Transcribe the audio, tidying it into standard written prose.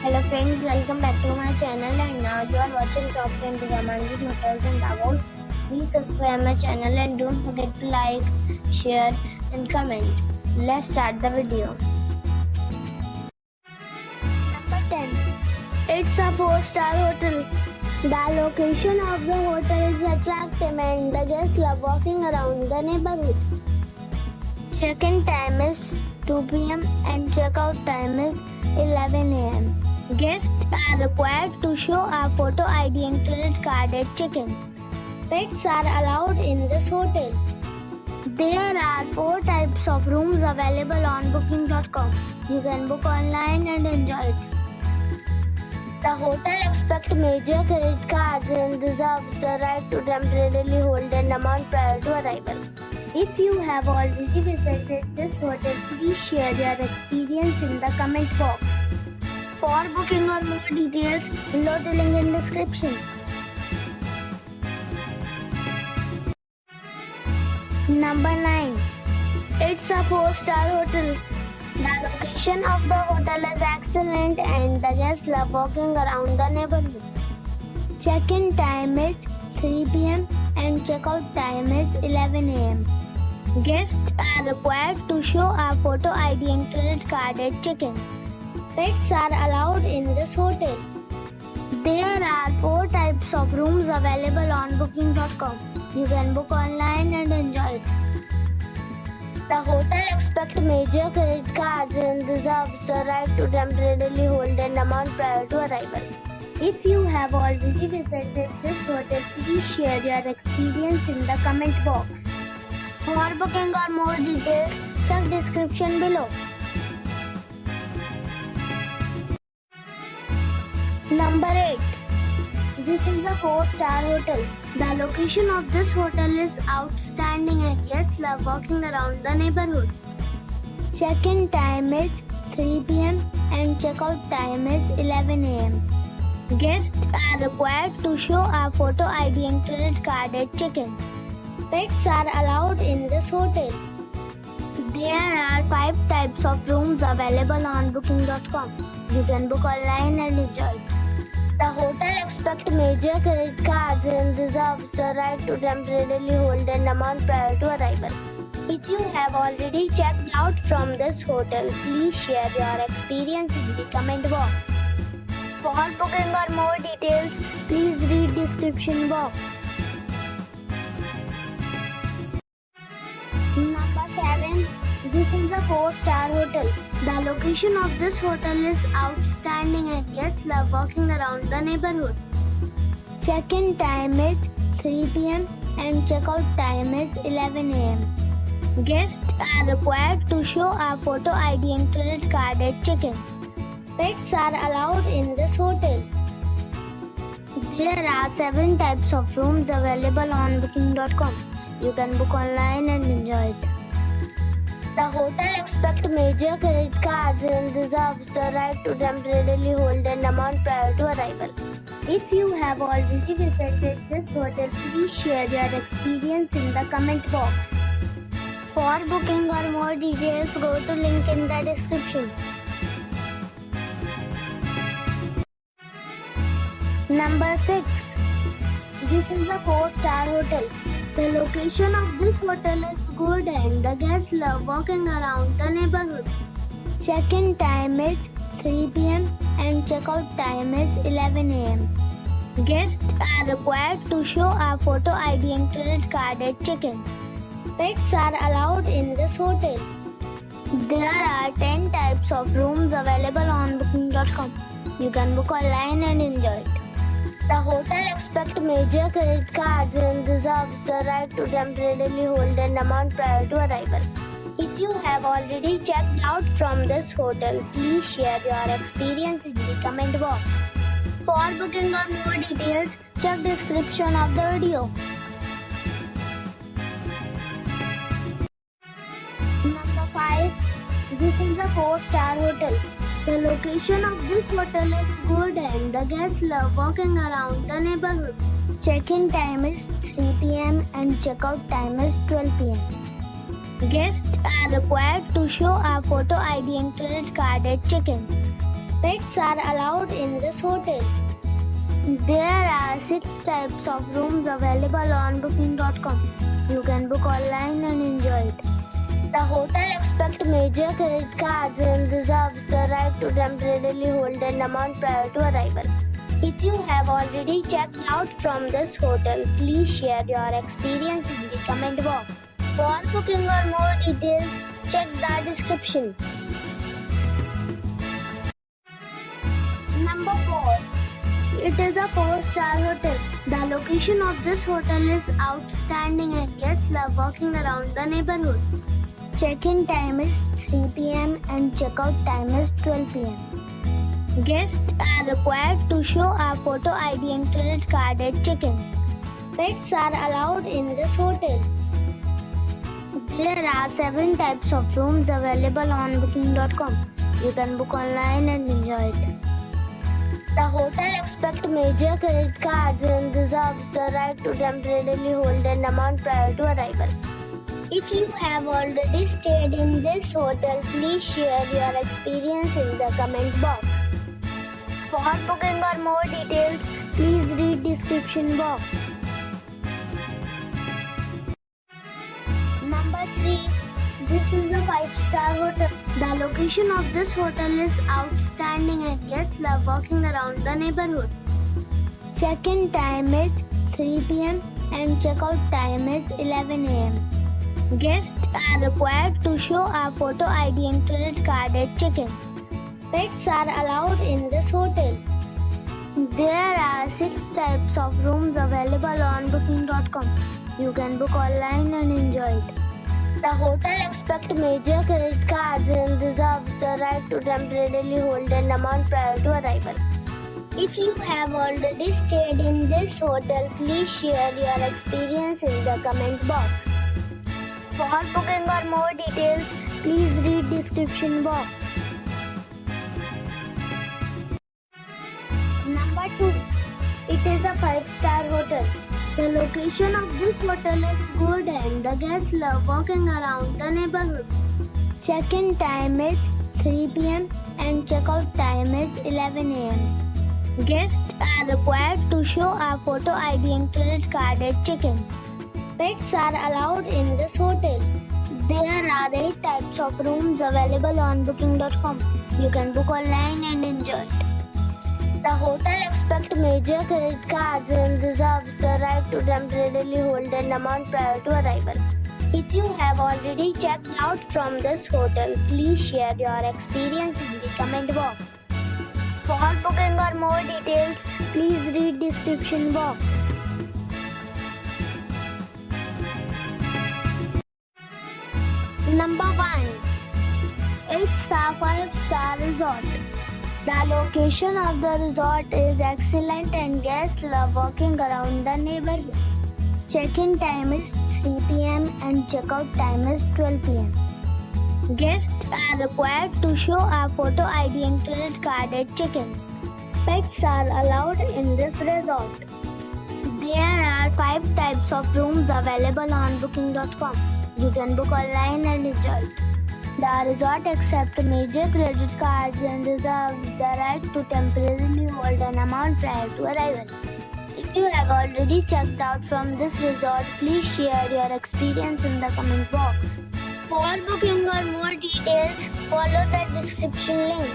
Hello friends, welcome back to my channel and now you are watching top 10 recommended hotels in Davos. Please subscribe my channel and don't forget to like, share and comment. Let's start the video. Number 10. It's a 4-star hotel. The location of the hotel is attractive and the guests love walking around the neighborhood. Check-in time is 2 p.m. and check-out time is 11 a.m. Guests are required to show a photo ID and credit card at check-in. Pets are allowed in this hotel. There are 4 types of rooms available on booking.com. You can book online and enjoy it. The hotel expects major credit cards and reserves the right to temporarily hold an amount prior to arrival. If you have already visited this hotel, please share your experience in the comment box. For booking or more details, below the link in description. Number 9. It's a 4-star hotel. The location of the hotel is excellent and the guests love walking around the neighborhood. Check-in time is 3 p.m. and check-out time is 11 a.m. Guests are required to show a photo ID and credit card at check-in. Pets are allowed in this hotel. There are 4 types of rooms available on booking.com. You can book online and enjoy it. The hotel expects major credit cards and reserves the right to temporarily hold an amount prior to arrival. If you have already visited this hotel, please share your experience in the comment box. For booking or more details, check description below. Number 8. This is a 4-star hotel. The location of this hotel is outstanding and guests love walking around the neighborhood. Check-in time is 3 p.m. and check-out time is 11 a.m. Guests are required to show a photo ID and credit card at check-in. Pets are allowed in this hotel. There are 5 types of rooms available on booking.com. You can book online and enjoy it. The hotel expects major credit cards and reserves the right to temporarily hold an amount prior to arrival. If you have already checked out from this hotel, please share your experience in the comment box. For booking or more details, please read description box. Number 7. This is a 4-star hotel. The location of this hotel is outstanding and guests love walking around the neighborhood. Check-in time is 3 p.m. and check-out time is 11 a.m. Guests are required to show a photo ID and credit card at check-in. Pets are allowed in this hotel. There are 7 types of rooms available on booking.com. You can book online and enjoy it. The hotel expects major credit cards and reserves the right to temporarily hold an amount prior to arrival. If you have already visited this hotel, please share your experience in the comment box. For booking or more details, go to link in the description. Number 6. This is a 4-star hotel. The location of this hotel is good and the guests love walking around the neighborhood. Check-in time is 3 p.m. and check-out time is 11 a.m. Guests are required to show a photo ID and credit card at check-in. Pets are allowed in this hotel. There are 10 types of rooms available on booking.com. You can book online and enjoy it. The hotel expects major credit cards and reserves the right to temporarily hold an amount prior to arrival. If you have already checked out from this hotel, please share your experience in the comment box. For booking or more details, check description of the video. Number 5. This is a 4-star hotel. The location of this hotel is good and the guests love walking around the neighborhood. Check-in time is 3 p.m. and check-out time is 12 p.m. Guests are required to show a photo ID and credit card at check-in. Pets are allowed in this hotel. There are 6 types of rooms available on booking.com. You can book online and enjoy it. The hotel accepts major credit cards and reserves the right to temporarily hold an amount prior to arrival. If you have already checked out from this hotel, please share your experience in the comment box. For booking or more details, check the description. Number 4. It is a 4-star hotel. The location of this hotel is outstanding and guests love walking around the neighborhood. Check-in time is 3 p.m. and check-out time is 12 p.m. Guests are required to show a photo ID and credit card at check-in. Pets are allowed in this hotel. There are 7 types of rooms available on booking.com. You can book online and enjoy it. The hotel accepts major credit cards and reserves the right to temporarily hold an amount prior to arrival. If you have already stayed in this hotel, please share your experience in the comment box. For booking or more details, please read description box. Number 3. This is a 5-star hotel. The location of this hotel is outstanding and guests love walking around the neighborhood. Check-in time is 3 p.m. and check-out time is 11 a.m. Guests are required to show a photo ID and credit card at check-in. Pets are allowed in this hotel. There are 6 types of rooms available on booking.com. You can book online and enjoy it. The hotel accepts major credit cards and reserves the right to temporarily hold an amount prior to arrival. If you have already stayed in this hotel, please share your experience in the comment box. For booking or more details, please read description box. Number 2. It is a 5-star hotel. The location of this hotel is good and the guests love walking around the neighborhood. Check-in time is 3 p.m. and check-out time is 11 a.m. Guests are required to show a photo ID and credit card at check-in. Pets are allowed in this hotel. There are 8 types of rooms available on booking.com. You can book online and enjoy it. The hotel accepts major credit cards and reserves the right to temporarily hold an amount prior to arrival. If you have already checked out from this hotel, please share your experience in the comment box. For booking or more details, please read description box. Number 1. It's a 5-star resort. The location of the resort is excellent and guests love walking around the neighborhood. Check-in time is 3 p.m. and check-out time is 12 p.m. Guests are required to show a photo ID and credit card at check-in. Pets are allowed in this resort. There are 5 types of rooms available on booking.com. You can book online and enjoy it. The resort accepts major credit cards and reserves the right to temporarily hold an amount prior to arrival. If you have already checked out from this resort, please share your experience in the comment box. For booking or more details, follow the description link.